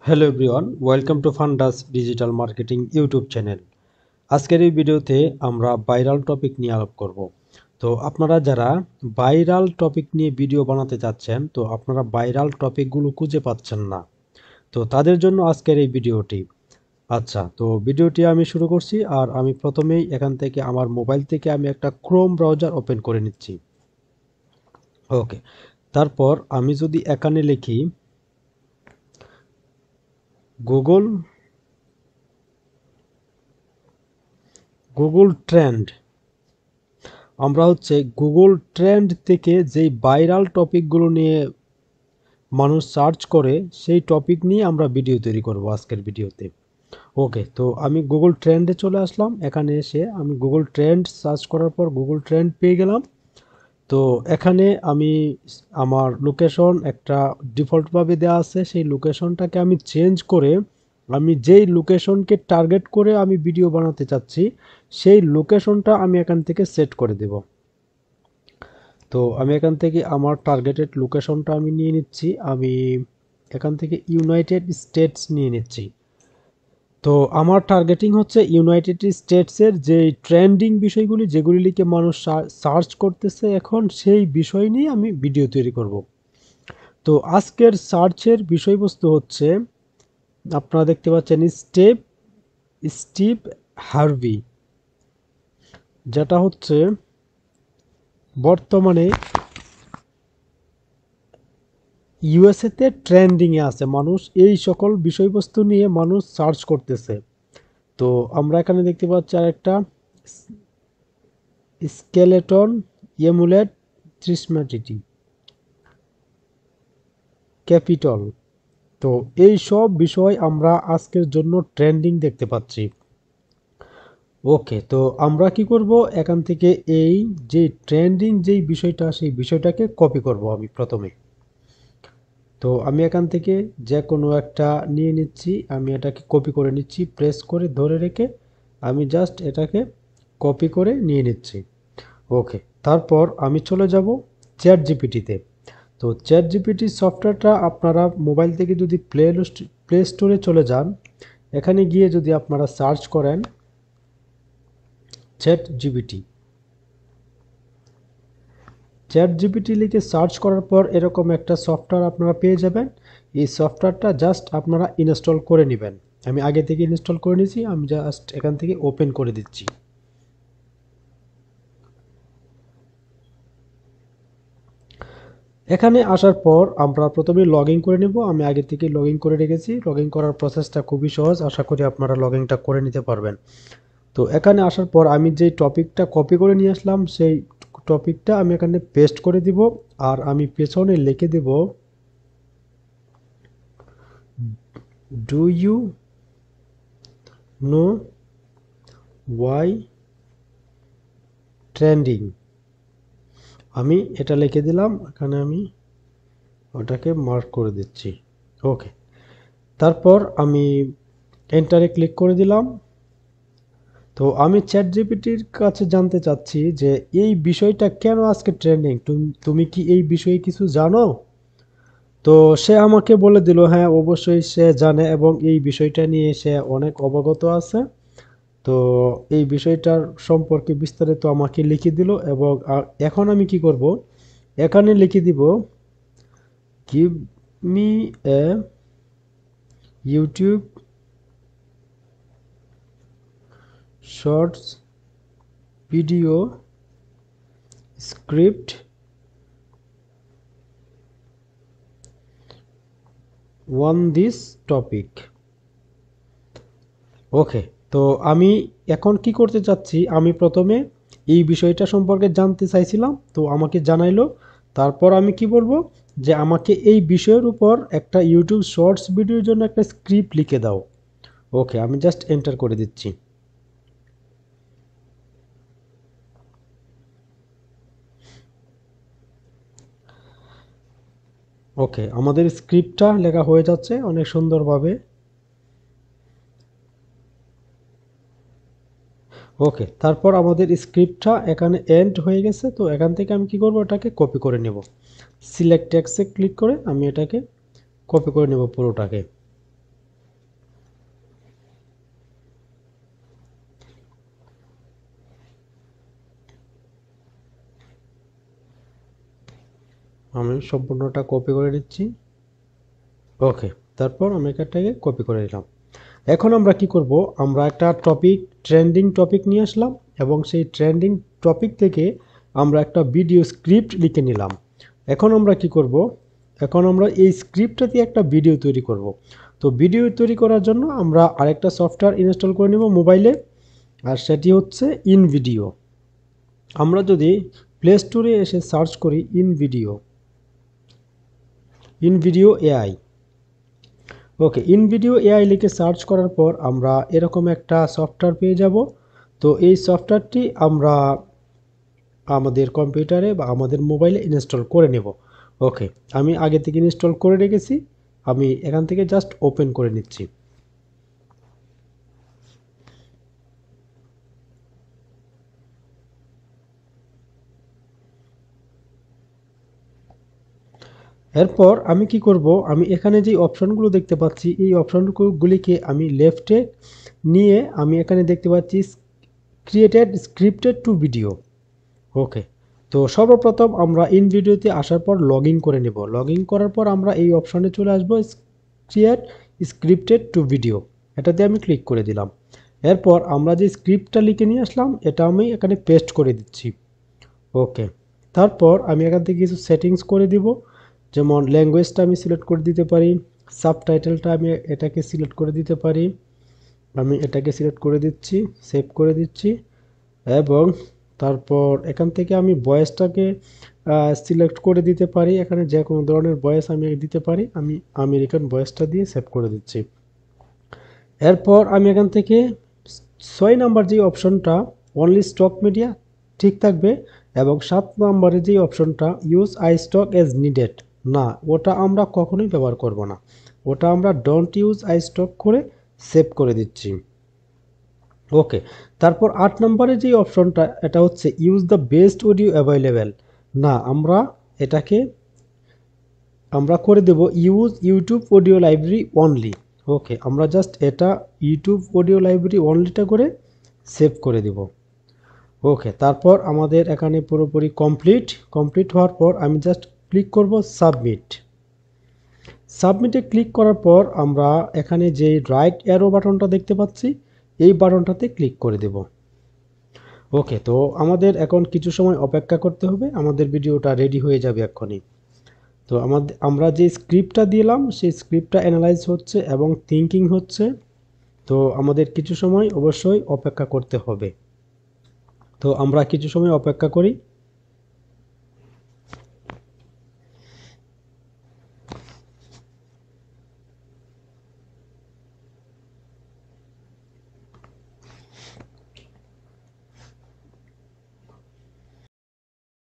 Hello everyone, welcome to ফান্ডাস digital marketing YouTube channel. আজকের এই ভিডিওতে আমরা ভাইরাল টপিক নিয়ে আলাপ করব। তো আপনারা যারা ভাইরাল টপিক নিয়ে ভিডিও বানাতে চাচ্ছেন, তো আপনারা ভাইরাল টপিকগুলো খুঁজে পাচ্ছেন না, তো তাদের জন্য আজকের এই ভিডিওটি। আচ্ছা, তো ভিডিওটি আমি শুরু করছি। আর আমি প্রথমেই এখান থেকে আমার মোবাইল থেকে আমি একটা ক্রোম ব্রাউজার ওপেন করে নিচ্ছি। ওকে, তারপর আমি যদি এখানে লিখি গুগল ট্রেন্ড, আমরা গুগল ট্রেন্ড থেকে যেই ভাইরাল টপিকগুলো নিয়ে মানুষ সার্চ করে, সেই টপিক নিয়ে আমরা ভিডিও তৈরি করব আজকের ভিডিওতে। ওকে, তো আমি গুগল ট্রেন্ডে চলে আসলাম। এখানে এসে আমি গুগল ট্রেন্ড সার্চ করার পর গুগল ট্রেন্ড পেয়ে গেলাম। তো এখানে আমি আমার লোকেশন একটা ডিফল্টভাবে দেওয়া আছে, সেই লোকেশনটাকে আমি চেঞ্জ করে আমি যেই লোকেশনকে টার্গেট করে আমি ভিডিও বানাতে চাচ্ছি, সেই লোকেশনটা আমি এখান থেকে সেট করে দেব। তো আমি এখান থেকে আমার টার্গেটেড লোকেশনটা আমি নিয়ে নিচ্ছি। আমি এখান থেকে ইউনাইটেড স্টেটস নিয়ে নিচ্ছি। তো আমার টার্গেটিং হচ্ছে ইউনাইটেড স্টেটসের যে ট্রেন্ডিং বিষয়গুলি, যেগুলি লিখে মানুষ সার্চ করতেছে এখন, সেই বিষয় নিয়ে আমি ভিডিও তৈরি করব। তো আজকের সার্চের বিষয়বস্তু হচ্ছে, আপনারা দেখতে পাচ্ছেন স্টিভ হার্ভি, যেটা হচ্ছে বর্তমানে ইউএসএতে ট্রেন্ডিংয়ে আছে। মানুষ এই সকল বিষয়বস্তু নিয়ে মানুষ সার্চ করতেছে। তো আমরা এখানে দেখতে পাচ্ছি আরেকটা স্কেলেটন এমুলেট ট্রিসমেটিটি ক্যাপিটল। তো এই সব বিষয় আমরা আজকের জন্য ট্রেন্ডিং দেখতে পাচ্ছি। ওকে, তো আমরা কি করব, এখান থেকে এই যে ট্রেন্ডিং যেই বিষয়টা, সেই বিষয়টাকে কপি করব আমি প্রথমে। তো আমি এখান থেকে যে কোনো একটা নিয়ে নিচ্ছি, আমি এটাকে কপি করে নিচ্ছি, প্রেস করে ধরে রেখে আমি জাস্ট এটাকে কপি করে নিয়ে নিচ্ছি। ওকে, তারপর আমি চলে যাব চ্যাট জিপিটিতে। তো চ্যাট জিপিটি সফটওয়্যারটা আপনারা মোবাইল থেকে যদি প্লে স্টোরে চলে যান, এখানে গিয়ে যদি আপনারা সার্চ করেন চ্যাট জিপিটি, লিখে সার্চ করার পর এরকম একটা সফটওয়্যার আপনারা পেয়ে যাবেন। এই সফটওয়্যারটা জাস্ট আপনারা ইনস্টল করে নেবেন। আমি আগে থেকে ইনস্টল করে নিয়েছি, আমি জাস্ট এখান থেকে ওপেন করে দিচ্ছি। এখানে আসার পর আমরা প্রথমে লগ ইন করে নেব। আমি আগে থেকে লগ ইন করে রেখেছি। লগ ইন করার প্রসেসটা খুবই সহজ, আশা করি আপনারা লগ ইনটা করে নিতে পারবেন। তো এখানে আসার পর আমি যে টপিকটা কপি করে নিয়ে আসলাম, সেই টপিকটা আমি এখানে পেস্ট করে দিব। আর আমি পেছনে লিখে দেব, do you know why trending. আমি এটা লিখে দিলাম, এখানে আমি ওটাকে মার্ক করে দিচ্ছি। ওকে, তারপর আমি এন্টারে ক্লিক করে দিলাম। তো আমি চ্যাট জিপিটির কাছে জানতে চাচ্ছি যে এই বিষয়টা কেন আজকে ট্রেন্ডিং, তুমি কি এই বিষয়ে কিছু জানো? তো সে আমাকে বলে দিল, হ্যাঁ অবশ্যই সে জানে এবং এই বিষয়টা নিয়ে সে অনেক অবগত আছে। তো এই বিষয়টার সম্পর্কে বিস্তারিত আমাকে লিখে দিল। এবং এখন আমি কি করব, এখানে লিখে দিব, give me a YouTube shorts video script on this topic. Okay, তো আমি এখন কি করতে চাচ্ছি, আমি প্রথমে এই বিষয়টা সম্পর্কে জানতে চাইছিলাম, তো আমাকে জানাইলো। তারপর আমি কি বলবো, যে আমাকে এই বিষয়ের উপর একটা ইউটিউব শর্টস ভিডিওর জন্য একটা স্ক্রিপ্ট লিখে দাও। ওকে, আমি জাস্ট এন্টার করে দিচ্ছি। ওকে, আমাদের স্ক্রিপ্টটা লেখা হয়ে যাচ্ছে অনেক সুন্দরভাবে। ওকে, তারপর আমাদের স্ক্রিপ্টটা এখানে এন্ড হয়ে গেছে। তো এখান থেকে আমি কি করব, এটাকে কপি করে নেব। সিলেক্ট টেক্সটে ক্লিক করে আমি এটাকে কপি করে নেব পুরোটাকে। আমি সম্পূর্ণটা কপি করে নিচ্ছি। ওকে, তারপর আমি এটাকে কপি করে নিলাম। এখন আমরা কি করব, আমরা একটা ট্রেন্ডিং টপিক নিয়ে আসলাম এবং সেই ট্রেন্ডিং টপিক থেকে আমরা একটা ভিডিও স্ক্রিপ্ট লিখে নিলাম। এখন আমরা কি করব, এখন আমরা এই স্ক্রিপ্টটা দিয়ে একটা ভিডিও তৈরি করব। তো ভিডিও তৈরি করার জন্য আমরা আরেকটা সফটওয়্যার ইনস্টল করে নেব মোবাইলে, আর সেটি হচ্ছে ইনভিডিও। আমরা যদি প্লে স্টোরে এসে সার্চ করি ইনভিডিও এআই। ওকে, ইনভিডিও এআই লিখে সার্চ করার পর আমরা এরকম একটা সফটওয়্যার পেয়ে যাব। তো এই সফটওয়্যারটি আমরা আমাদের কম্পিউটারে বা আমাদের মোবাইলে ইনস্টল করে নেব। ওকে, আমি আগে থেকে ইনস্টল করে রেখেছি, আমি এখান থেকে জাস্ট ওপেন করে নিচ্ছি। এরপর আমি কি করব, আমি এখানে যে অপশনগুলো দেখতে পাচ্ছি এই অপশনগুলিকে আমি লেফটে নিয়ে আমি এখানে দেখতে পাচ্ছি ক্রিয়েটেড স্ক্রিপ্টেড টু ভিডিও। ওকে, তো সর্বপ্রথম আমরা ইনভিডিওতে আসার পর লগ ইন করে নেব। লগ ইন করার পর আমরা এই অপশনে চলে আসবো ক্রিয়েট স্ক্রিপ্টেড টু ভিডিও, এটাতে আমি ক্লিক করে দিলাম। এরপর আমরা যে স্ক্রিপ্টটা লিখে নিয়ে আসলাম এটা আমি এখানে পেস্ট করে দিচ্ছি। ওকে, তারপর আমি এখান থেকে কিছু সেটিংস করে দিব, যেমন ল্যাঙ্গুয়েজটা আমি সিলেক্ট করে দিতে পারি, সাবটাইটেলটা আমি এটাকে সিলেক্ট করে দিতে পারি। আমি এটাকে সিলেক্ট করে দিচ্ছি, সেভ করে দিচ্ছি। এবং তারপর এখান থেকে আমি ভয়েসটাকে সিলেক্ট করে দিতে পারি, এখানে যে কোনো ধরনের ভয়েস আমি দিতে পারি। আমি আমেরিকান ভয়েসটা দিয়ে সেভ করে দিচ্ছি। এরপর আমি এখান থেকে 6 নাম্বার যে অপশনটা অনলি স্টক মিডিয়া ঠিক থাকবে, এবং 7 নাম্বারের যে অপশনটা use I stock as needed, না ওটা আমরা কখনোই ব্যবহার করব না, ওটা আমরা ডোন্ট ইউজ আই স্টক করে সেভ করে দিচ্ছি। ওকে, তারপর 8 নম্বরে যে অপশনটা এটা হচ্ছে use the best audio available, না এটাকে আমরা করে দেব use YouTube audio library only. Okay, আমরা জাস্ট এটা ইউটিউব অডিও লাইব্রেরি অনলিটা করে সেভ করে দেব। ওকে, তারপর আমাদের এখানে পুরোপুরি কমপ্লিট হওয়ার পর আমি জাস্ট ক্লিক করব সাবমিটে ক্লিক করার পর আমরা এখানে যে রাইট অ্যারো বাটনটা দেখতে পাচ্ছি এই বাটনটাতে ক্লিক করে দেব। ওকে, তো আমাদের এখন কিছু সময় অপেক্ষা করতে হবে, আমাদের ভিডিওটা রেডি হয়ে যাবে এক্ষুনি। তো আমরা যে স্ক্রিপ্টটা দিলাম সেই স্ক্রিপ্টটা অ্যানালাইজ হচ্ছে এবং থিঙ্কিং হচ্ছে, তো আমাদের কিছু সময় অবশ্যই অপেক্ষা করতে হবে। তো আমরা কিছু সময় অপেক্ষা করি।